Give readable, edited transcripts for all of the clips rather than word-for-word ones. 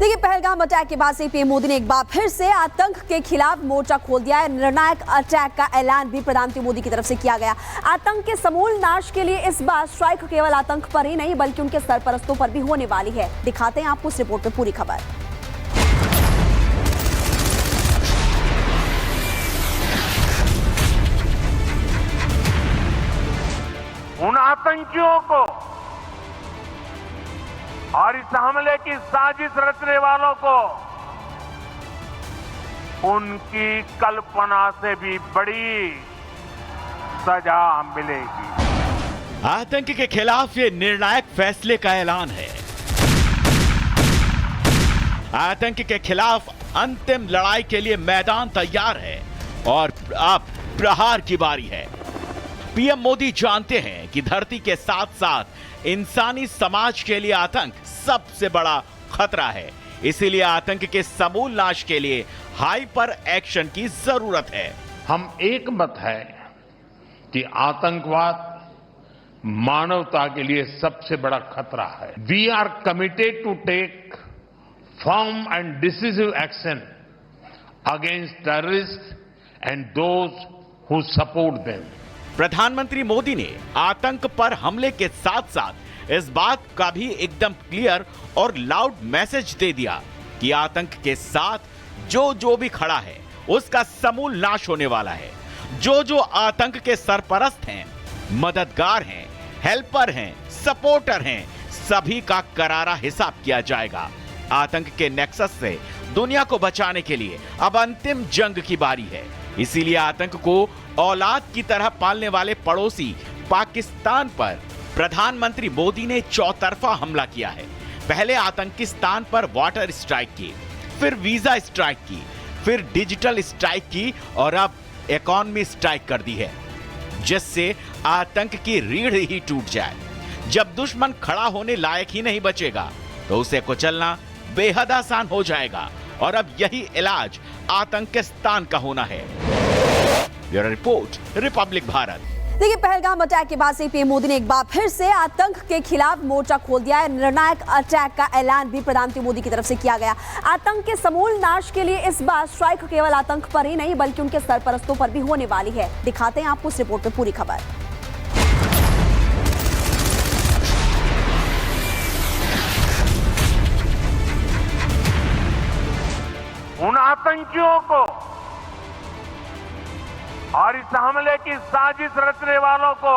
देखिए, पहलगाम अटैक के बाद से पीएम मोदी ने एक बार फिर से आतंक के खिलाफ मोर्चा खोल दिया है। निर्णायक अटैक का ऐलान भी प्रधानमंत्री मोदी की तरफ से किया गया। आतंक के समूल नाश के लिए इस बार स्ट्राइक केवल आतंक पर ही नहीं बल्कि उनके सरपरस्तों पर भी होने वाली है। दिखाते हैं आपको इस रिपोर्ट में पूरी खबर। उन आतंकियों को और इस हमले की साजिश रचने वालों को उनकी कल्पना से भी बड़ी सजा मिलेगी। आतंक के खिलाफ ये निर्णायक फैसले का ऐलान है। आतंक के खिलाफ अंतिम लड़ाई के लिए मैदान तैयार है और अब प्रहार की बारी है। पीएम मोदी जानते हैं कि धरती के साथ साथ इंसानी समाज के लिए आतंक सबसे बड़ा खतरा है। इसीलिए आतंक के समूल नाश के लिए हाइपर एक्शन की जरूरत है। हम एक मत है कि आतंकवाद मानवता के लिए सबसे बड़ा खतरा है। We are committed to take firm and decisive action against terrorist and those who support them. प्रधानमंत्री मोदी ने आतंक पर हमले के साथ साथ इस बात का भी एकदम क्लियर और लाउड मैसेज दे दिया कि आतंक के साथ जो भी खड़ा है उसका समूल नाश होने वाला है। जो आतंक के सरपरस्त हैं, मददगार हैं, हेल्पर हैं, सपोर्टर हैं, सभी का करारा हिसाब किया जाएगा। आतंक के नेक्सस से दुनिया को बचाने के लिए अब अंतिम जंग की बारी है। इसीलिए आतंक को औलाद की तरह पालने वाले पड़ोसी पाकिस्तान पर प्रधानमंत्री मोदी ने चौतरफा हमला किया है। पहले आतंकिस्तान पर वाटर स्ट्राइक की, फिर वीजा स्ट्राइक की, फिर डिजिटल स्ट्राइक की और अब इकोनॉमी स्ट्राइक कर दी है, जिससे आतंक की रीढ़ ही टूट जाए। जब दुश्मन खड़ा होने लायक ही नहीं बचेगा तो उसे कुचलना बेहद आसान हो जाएगा और अब यही इलाज आतंकिस्तान का होना है। Bureau report, Republic Bharat. देखिए, पहलगाम अटैक के बाद से पीएम मोदी ने एक बार फिर से आतंक के खिलाफ मोर्चा खोल दिया है। निर्णायक अटैक का ऐलान भी प्रधानमंत्री मोदी की तरफ से किया गया। आतंक के समूल नाश के लिए इस बार स्ट्राइक केवल आतंक पर ही नहीं बल्कि उनके सरपरस्तों पर भी होने वाली है। दिखाते हैं आपको इस रिपोर्ट में पूरी खबर। उन आतंकियों को और इस हमले की साजिश रचने वालों को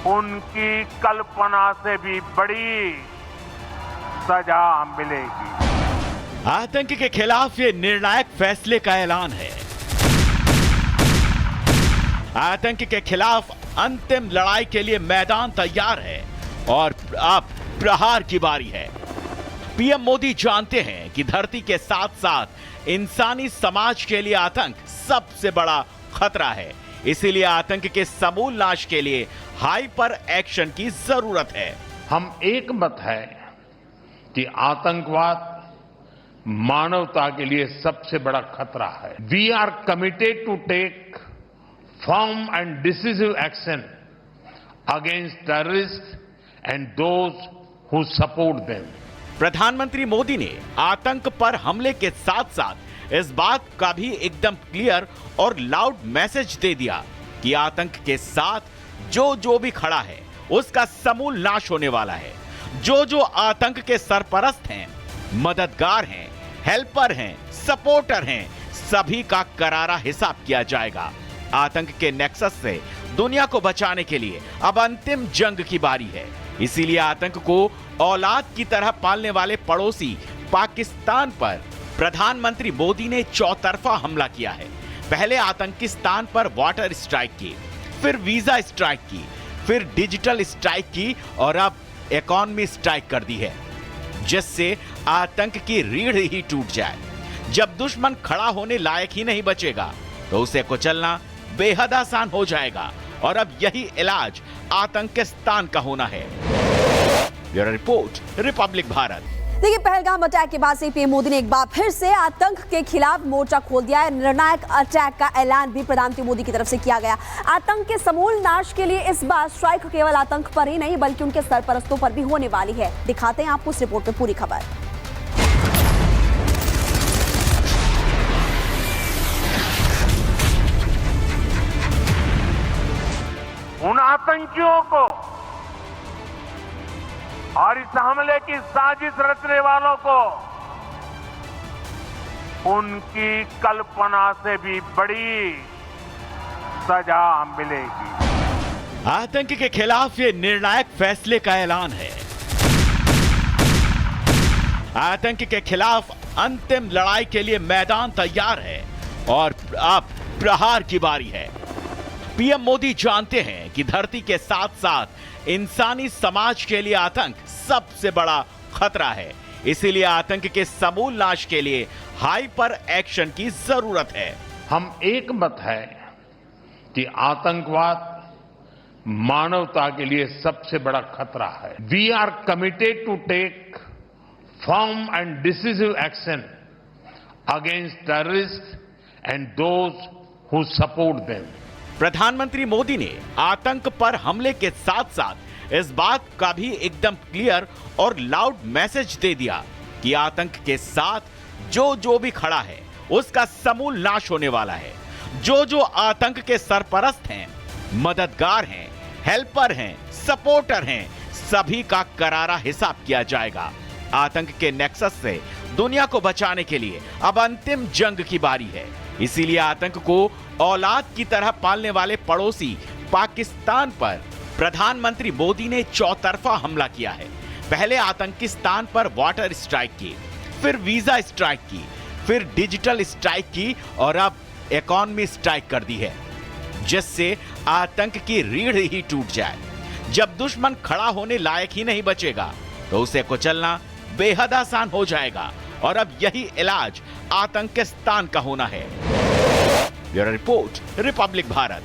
उनकी कल्पना से भी बड़ी सजा मिलेगी। आतंक के खिलाफ ये निर्णायक फैसले का ऐलान है। आतंक के खिलाफ अंतिम लड़ाई के लिए मैदान तैयार है और अब प्रहार की बारी है। पीएम मोदी जानते हैं कि धरती के साथ साथ इंसानी समाज के लिए आतंक सबसे बड़ा खतरा है। इसीलिए आतंक के समूल नाश के लिए हाइपर एक्शन की जरूरत है। हम एक मत है कि आतंकवाद मानवता के लिए सबसे बड़ा खतरा है। We are committed to take firm and decisive action against terrorist and those who support them. प्रधानमंत्री मोदी ने आतंक पर हमले के साथ साथ इस बात का भी एकदम क्लियर और लाउड मैसेज दे दिया कि आतंक के साथ जो भी खड़ा है उसका समूल नाश होने वाला है। जो आतंक के सरपरस्त हैं, मददगार हैं, हेल्पर हैं, सपोर्टर हैं, सभी का करारा हिसाब किया जाएगा। आतंक के नेक्सस से दुनिया को बचाने के लिए अब अंतिम जंग की बारी है। इसीलिए आतंक को औलाद की तरह पालने वाले पड़ोसी पाकिस्तान पर प्रधानमंत्री मोदी ने चौतरफा हमला किया है। पहले आतंकिस्तान पर वाटर स्ट्राइक की, फिर वीजा स्ट्राइक की, फिर डिजिटल स्ट्राइक की और अब इकोनॉमी स्ट्राइक कर दी है, जिससे आतंक की रीढ़ ही टूट जाए। जब दुश्मन खड़ा होने लायक ही नहीं बचेगा तो उसे कुचलना बेहद आसान हो जाएगा और अब यही इलाज आतंकिस्तान का होना है। Bureau report, Republic Bharat. देखिए, पहलगाम अटैक के बाद से पीएम मोदी ने एक बार फिर से आतंक के खिलाफ मोर्चा खोल दिया है। निर्णायक अटैक का ऐलान भी प्रधानमंत्री मोदी की तरफ से किया गया। आतंक के समूल नाश के लिए इस बार स्ट्राइक केवल आतंक पर ही नहीं बल्कि उनके सरपरस्तों पर भी होने वाली है। दिखाते हैं आपको इस रिपोर्ट में पूरी खबर। उन आतंकियों को और इस हमले की साजिश रचने वालों को उनकी कल्पना से भी बड़ी सजा मिलेगी। आतंक के खिलाफ ये निर्णायक फैसले का ऐलान है। आतंक के खिलाफ अंतिम लड़ाई के लिए मैदान तैयार है और अब प्रहार की बारी है। पीएम मोदी जानते हैं कि धरती के साथ साथ इंसानी समाज के लिए आतंक सबसे बड़ा खतरा है, इसीलिए आतंक के समूल नाश के लिए हाइपर एक्शन की जरूरत है। हम एक मत है कि आतंकवाद मानवता के लिए सबसे बड़ा खतरा है। We are committed to take firm and decisive action against terrorist and those who support them. प्रधानमंत्री मोदी ने आतंक पर हमले के साथ साथ इस बात का भी एकदम क्लियर और लाउड मैसेज दे दिया कि आतंक के साथ जो भी खड़ा है उसका समूल नाश होने वाला है। जो आतंक के सरपरस्त हैं, मददगार हैं, हेल्पर हैं, सपोर्टर हैं, सभी का करारा हिसाब किया जाएगा। आतंक के नेक्सस से दुनिया को बचाने के लिए अब अंतिम जंग की बारी है। इसीलिए आतंक को औलाद की तरह पालने वाले पड़ोसी पाकिस्तान पर प्रधानमंत्री मोदी ने चौतरफा हमला किया है। पहले आतंकिस्तान पर वाटर स्ट्राइक की, फिर वीजा स्ट्राइक की, फिर डिजिटल स्ट्राइक की और अब इकोनॉमी स्ट्राइक कर दी है, जिससे आतंक की रीढ़ ही टूट जाए। जब दुश्मन खड़ा होने लायक ही नहीं बचेगा तो उसे कुचलना बेहद आसान हो जाएगा और अब यही इलाज आतंकिस्तान का होना है। Bureau report, Republic Bharat.